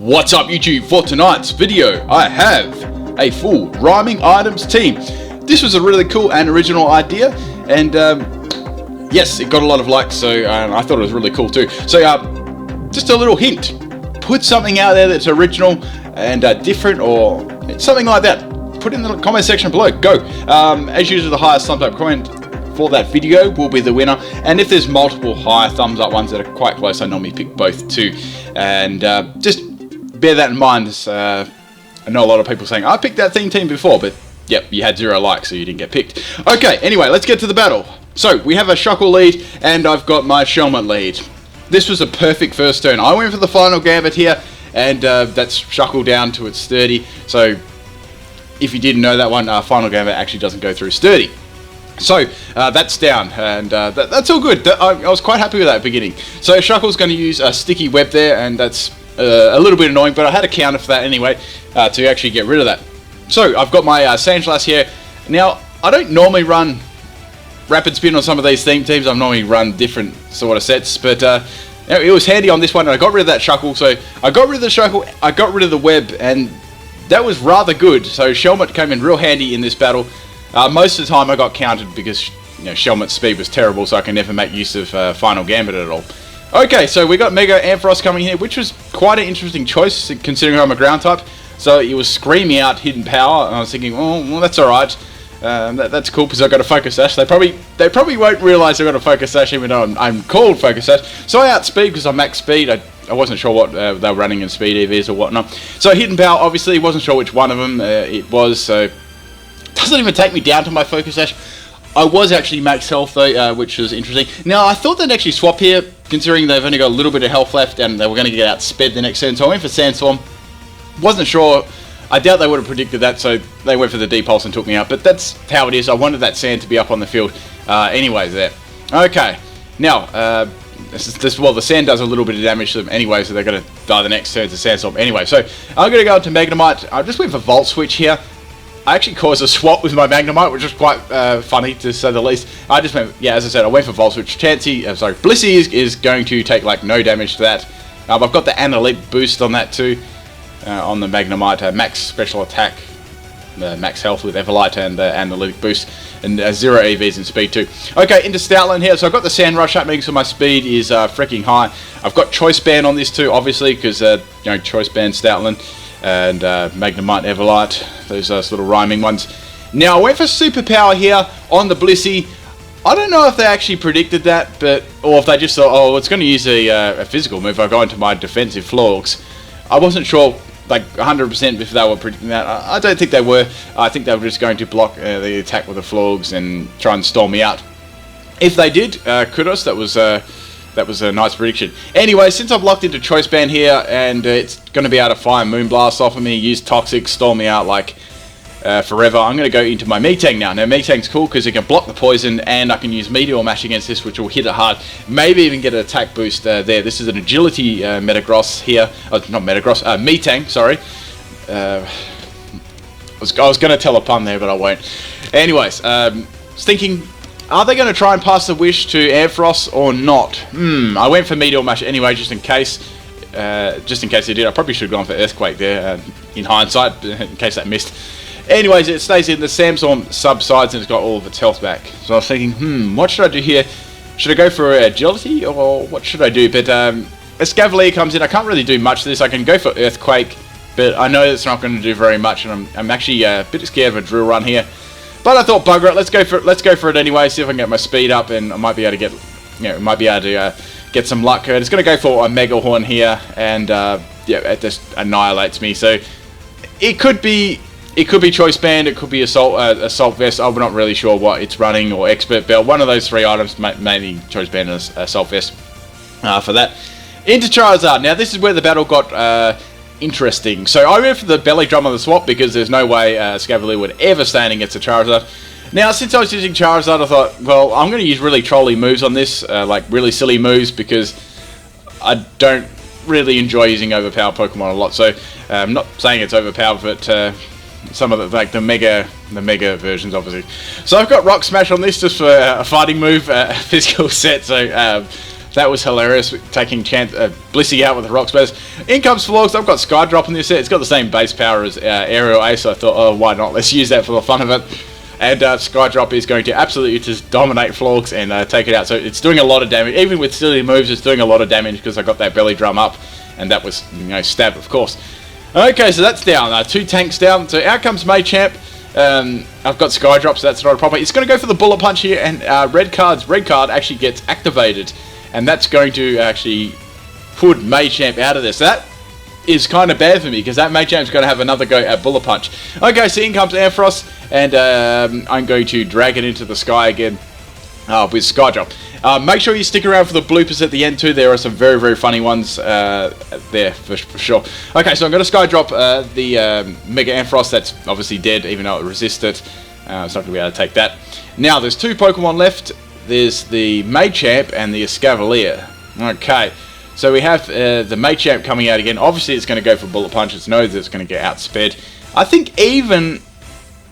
What's up YouTube? For tonight's video I have a full rhyming items team. This was a really cool and original idea, and yes, it got a lot of likes, so I thought it was really cool too. So just a little hint, put something out there that's original and different or something like that. Put it in the comment section below. Go. As usual, the highest thumbs up comment for that video will be the winner, and if there's multiple high thumbs up ones that are quite close, I normally pick both too. And just bear that in mind. I know a lot of people saying I picked that theme team before, but yep, you had 0 likes, so you didn't get picked. Okay, anyway, let's get to the battle. So we have a Shuckle lead, and I've got my Shelmet lead. This was a perfect first turn. I went for the final gambit here, and that's Shuckle down to its sturdy. So if you didn't know that one, final gambit actually doesn't go through sturdy. So that's down, and that's all good. I was quite happy with that at the beginning. So Shuckle's going to use a sticky web there, and that's a little bit annoying, but I had a counter for that anyway to actually get rid of that. So I've got my Sandslash here. Now, I don't normally run Rapid Spin on some of these theme teams. I normally run different sort of sets, but it was handy on this one, and I got rid of that Shuckle. So I got rid of the Shuckle, I got rid of the web, and that was rather good. So Shelmet came in real handy in this battle. Most of the time I got countered because Shelmet's speed was terrible, so I can never make use of Final Gambit at all. Okay, so we got Mega Ampharos coming here, which was quite an interesting choice considering I'm a ground type. So it was screaming out hidden power, and I was thinking, oh, well, that's alright. That's cool because I've got a Focus Sash. They probably won't realise I've got a Focus Sash even though I'm called Focus Sash. So I outspeed because I'm max speed. I wasn't sure what they were running in speed EVs or whatnot. So hidden power, obviously, wasn't sure which one of them it was, so it doesn't even take me down to my Focus Sash. I was actually max health though, which was interesting. Now, I thought they'd actually swap here, considering they've only got a little bit of health left and they were going to get outsped the next turn, so I went for Sandstorm. Wasn't sure. I doubt they would have predicted that, so they went for the D-Pulse and took me out, but that's how it is. I wanted that Sand to be up on the field anyways there. Okay, now, well, the Sand does a little bit of damage to them anyway, so they're going to die the next turn to Sandstorm anyway. So I'm going to go into Magnemite. I just went for Volt Switch here. I actually caused a swap with my Magnemite, which was quite funny to say the least. I just went, yeah, as I said, I went for Volt Switch. Blissey is going to take like no damage to that. I've got the Analytic boost on that too, on the Magnemite, max special attack, max health with Everlight and Analytic boost, and 0 EVs in speed too. Okay, into Stoutland here. So I've got the Sand Rush up, making sure my speed is freaking high. I've got Choice Band on this too, obviously, because Choice Band Stoutland. And Magnemite, Everlight, those little rhyming ones. Now I went for Superpower here on the Blissey. I don't know if they actually predicted that, or if they just thought, oh, it's going to use a physical move. I go into my defensive Florgs. I wasn't sure, like 100% if they were predicting that. I don't think they were. I think they were just going to block the attack with the Florgs and try and stall me out. If they did, kudos. That was a nice prediction. Anyway, since I've locked into Choice Band here, and it's going to be able to fire Moonblast off of me, use Toxic, stall me out like forever, I'm going to go into my Metang now. Now, Metang's cool because it can block the poison, and I can use Meteor Mash against this, which will hit it hard. Maybe even get an attack boost there. This is an Agility Metagross here. Not Metagross, Metang, sorry. I was going to tell a pun there, but I won't. Anyways, I was thinking, are they going to try and pass the wish to Ampharos or not? I went for Meteor Mash anyway, just in case. Just in case they did. I probably should have gone for Earthquake there, in hindsight, in case that missed. Anyways, it stays in. The Sandstorm subsides and it's got all of its health back. So I was thinking, what should I do here? Should I go for Agility or what should I do? But Escavalier comes in. I can't really do much to this. I can go for Earthquake, but I know it's not going to do very much, and I'm actually a bit scared of a Drill Run here. But I thought, bugger it, let's go for it anyway, see if I can get my speed up, and I might be able to get some luck. It's going to go for a Mega Horn here, and yeah, it just annihilates me. So it could be Choice Band, it could be Assault Vest. I'm not really sure what it's running, or Expert Belt. One of those 3 items, maybe Choice Band and Assault Vest for that. Into Charizard. Now this is where the battle got interesting. So I went for the Belly Drum on the swap because there's no way Escavalier would ever stand against a Charizard. Now, since I was using Charizard, I thought, well, I'm going to use really trolly moves on this, like really silly moves, because I don't really enjoy using overpowered Pokemon a lot. So I'm not saying it's overpowered, but some of the like the mega versions, obviously. So I've got Rock Smash on this just for a fighting move, physical set. So That was hilarious, taking chance, blissing out with the rock splash. In comes Florks. I've got Skydrop in this set. It's got the same base power as Aerial Ace, so I thought, oh, why not? Let's use that for the fun of it. And Skydrop is going to absolutely just dominate Florks and take it out. So it's doing a lot of damage. Even with silly moves, it's doing a lot of damage because I got that belly drum up. And that was, stab, of course. Okay, so that's down. 2 tanks down. So out comes Machamp. I've got Skydrop, so that's not a problem. It's going to go for the Bullet Punch here, and red card actually gets activated. And that's going to actually put Machamp out of this. That is kind of bad for me, because that Machamp's going to have another go at Bullet Punch. Okay, so in comes Ampharos, and I'm going to drag it into the sky again with Skydrop. Make sure you stick around for the bloopers at the end too. There are some very, very funny ones there for sure. Okay, so I'm going to Skydrop the Mega Ampharos. That's obviously dead, even though it resisted. It's not going to be able to take that. Now, there's 2 Pokemon left. There's the Machamp and the Escavalier. Okay, so we have the Machamp coming out again. Obviously, it's going to go for Bullet Punch. It knows it's going to get outsped. I think even...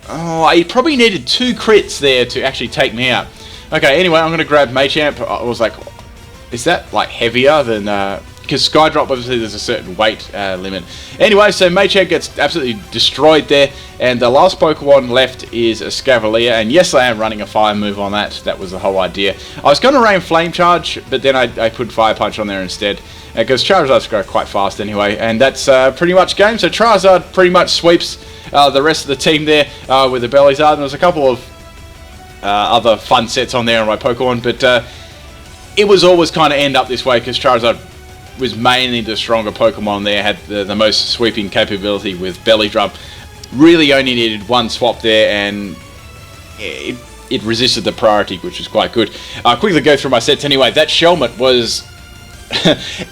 Oh, I probably needed 2 crits there to actually take me out. Okay, anyway, I'm going to grab Machamp. I was like, is that like heavier than... Because Skydrop, obviously, there's a certain weight limit. Anyway, so Machamp gets absolutely destroyed there. And the last Pokemon left is Escavalier. And yes, I am running a fire move on that. That was the whole idea. I was going to rain Flame Charge, but then I put Fire Punch on there instead. Because Charizard's go quite fast anyway. And that's pretty much game. So Charizard pretty much sweeps the rest of the team there with the Bellies. There's a couple of other fun sets on there on my Pokemon. But it was always kind of end up this way, because Charizard was mainly the stronger Pokemon there, had the most sweeping capability with Belly Drum. Really only needed 1 swap there, and it resisted the priority, which was quite good. I'll quickly go through my sets anyway. That Shelmet was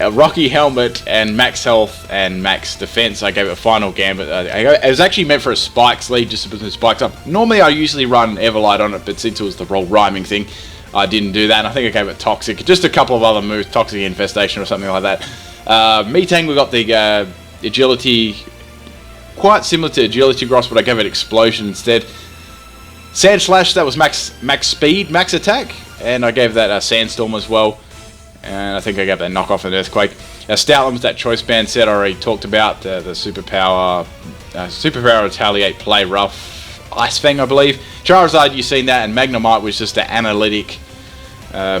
a Rocky Helmet and max health and max defense. I gave it a Final Gambit. It was actually meant for a Spikes lead, just to put some spikes up. Normally I usually run Everlight on it, but since it was the whole rhyming thing, I didn't do that, and I think I gave it Toxic. Just a couple of other moves, Toxic Infestation or something like that. Metang, we got the Agility, quite similar to Agility Gross, but I gave it Explosion instead. Sandslash, that was max speed, max attack, and I gave that Sandstorm as well. And I think I gave that Knockoff and Earthquake. Stoutland's that Choice Band set I already talked about, the Superpower Retaliate, Play Rough, Ice Fang, I believe. Charizard, you've seen that, and Magnemite was just an analytic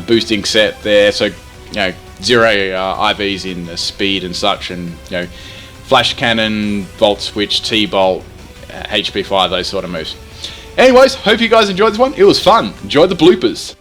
boosting set there. So, 0 IVs in speed and such, and Flash Cannon, Volt Switch, T-Bolt, HP Fire, those sort of moves. Anyways, hope you guys enjoyed this one. It was fun. Enjoy the bloopers.